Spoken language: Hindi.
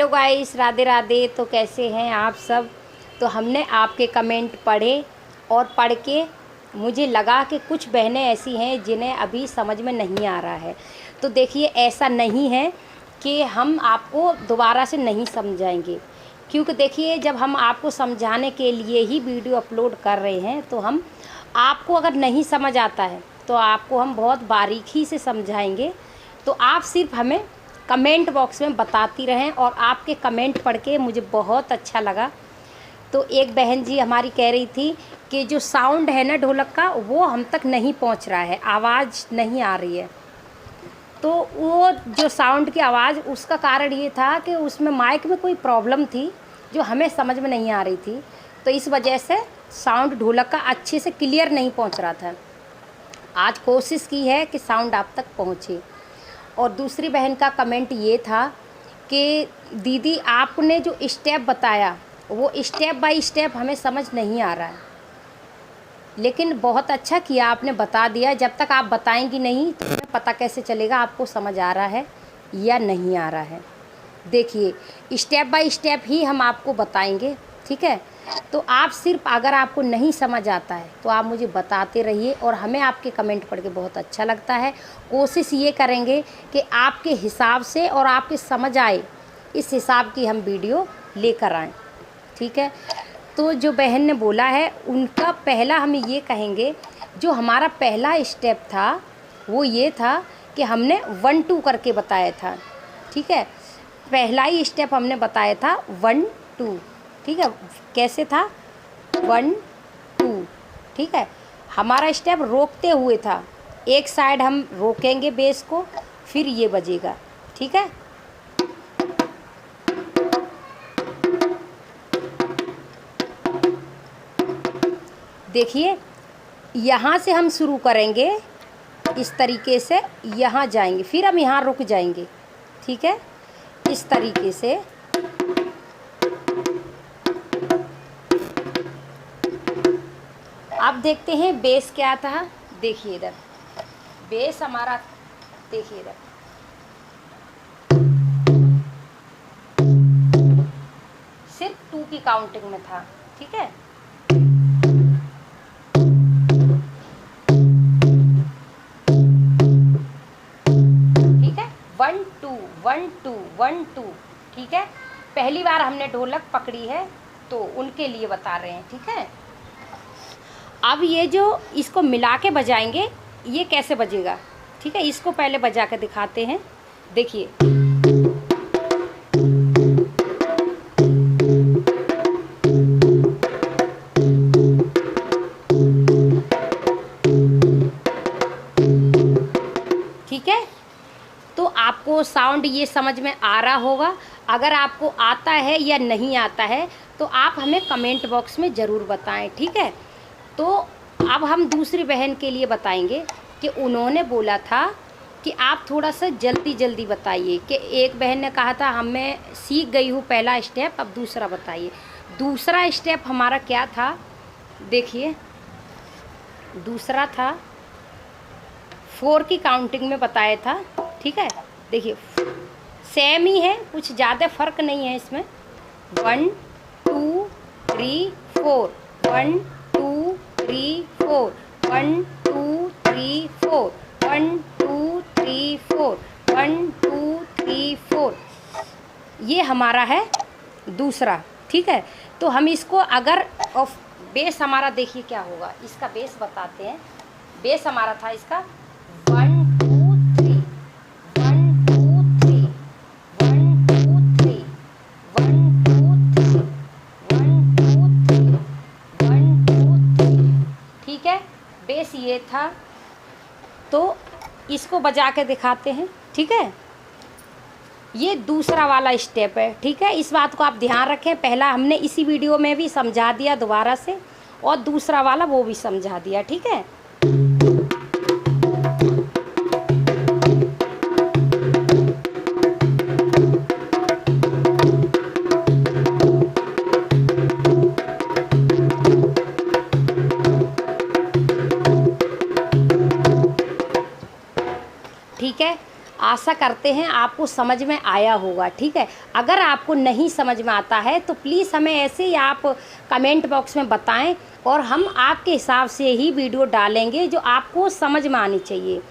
Hello guys, Radhe Radhe. तो कैसे हैं आप सब। तो हमने आपके कमेंट पढ़े और पढ़ के मुझे लगा कि कुछ बहनें ऐसी हैं जिन्हें अभी समझ में नहीं आ रहा है। तो देखिए, ऐसा नहीं है कि हम आपको दोबारा से नहीं समझाएंगे, क्योंकि देखिए जब हम आपको समझाने के लिए ही वीडियो अपलोड कर रहे हैं तो हम आपको अगर नहीं समझ आता है तो आपको हम बहुत बारीकी से समझाएंगे। तो आप सिर्फ हमें कमेंट बॉक्स में बताती रहें। और आपके कमेंट पढ़ के मुझे बहुत अच्छा लगा। तो एक बहन जी हमारी कह रही थी कि जो साउंड है ना ढोलक का, वो हम तक नहीं पहुंच रहा है, आवाज़ नहीं आ रही है। तो वो जो साउंड की आवाज़, उसका कारण ये था कि उसमें माइक में कोई प्रॉब्लम थी जो हमें समझ में नहीं आ रही थी। तो इस वजह से साउंड ढोलक का अच्छे से क्लियर नहीं पहुंच रहा था। आज कोशिश की है कि साउंड आप तक पहुंचे। और दूसरी बहन का कमेंट ये था कि दीदी आपने जो स्टेप बताया वो स्टेप बाय स्टेप हमें समझ नहीं आ रहा है, लेकिन बहुत अच्छा किया आपने बता दिया। जब तक आप बताएंगी नहीं तो हमें पता कैसे चलेगा आपको समझ आ रहा है या नहीं आ रहा है। देखिए, स्टेप बाय स्टेप ही हम आपको बताएंगे, ठीक है। तो आप सिर्फ अगर आपको नहीं समझ आता है तो आप मुझे बताते रहिए और हमें आपके कमेंट पढ़ के बहुत अच्छा लगता है। कोशिश ये करेंगे कि आपके हिसाब से और आपके समझ आए इस हिसाब की हम वीडियो लेकर आएँ, ठीक है। तो जो बहन ने बोला है उनका पहला हम ये कहेंगे, जो हमारा पहला स्टेप था वो ये था कि हमने 1 2 करके बताया था, ठीक है। पहला ही स्टेप हमने बताया था 1 2, ठीक है। कैसे था 1 2, ठीक है। हमारा स्टेप रोकते हुए था, एक साइड हम रोकेंगे बेस को, फिर ये बजेगा, ठीक है। देखिए, यहाँ से हम शुरू करेंगे इस तरीके से, यहाँ जाएंगे, फिर हम यहाँ रुक जाएंगे, ठीक है। इस तरीके से अब देखते हैं बेस क्या था। देखिए इधर बेस हमारा, देखिए इधर सिर्फ 2 की काउंटिंग में था, ठीक है। ठीक है, 1 2 1 2 1 2, ठीक है। पहली बार हमने ढोलक पकड़ी है तो उनके लिए बता रहे हैं, ठीक है। अब ये जो इसको मिला के बजाएंगे, ये कैसे बजेगा, ठीक है। इसको पहले बजा के दिखाते हैं। देखिए, ठीक है। तो आपको साउंड ये समझ में आ रहा होगा। अगर आपको आता है या नहीं आता है तो आप हमें कमेंट बॉक्स में ज़रूर बताएं, ठीक है। तो अब हम दूसरी बहन के लिए बताएंगे कि उन्होंने बोला था कि आप थोड़ा सा जल्दी जल्दी बताइए। कि एक बहन ने कहा था हमें सीख गई हूँ पहला स्टेप, अब दूसरा बताइए। दूसरा स्टेप हमारा क्या था, देखिए दूसरा था 4 की काउंटिंग में बताया था, ठीक है। देखिए सेम ही है, कुछ ज़्यादा फ़र्क नहीं है इसमें। 1 2 3 4, 1 2 3 4, 1 2 3 4, 1 2 3 4, 1 2 3 4। ये हमारा है दूसरा, ठीक है। तो हम इसको अगर ऑफ बेस हमारा, देखिए क्या होगा, इसका बेस बताते हैं। बेस हमारा था इसका 1 2 3 1 2 3 1 2 3 1 2 3 1 2 3 1 2 3, ठीक है। बेस ये था। तो इसको बजा के दिखाते हैं, ठीक है। ये दूसरा वाला स्टेप है, ठीक है। इस बात को आप ध्यान रखें, पहला हमने इसी वीडियो में भी समझा दिया दोबारा से, और दूसरा वाला वो भी समझा दिया, ठीक है। ठीक है, आशा करते हैं आपको समझ में आया होगा। ठीक है, अगर आपको नहीं समझ में आता है तो प्लीज़ हमें ऐसे ही आप कमेंट बॉक्स में बताएं और हम आपके हिसाब से ही वीडियो डालेंगे जो आपको समझ में आनी चाहिए।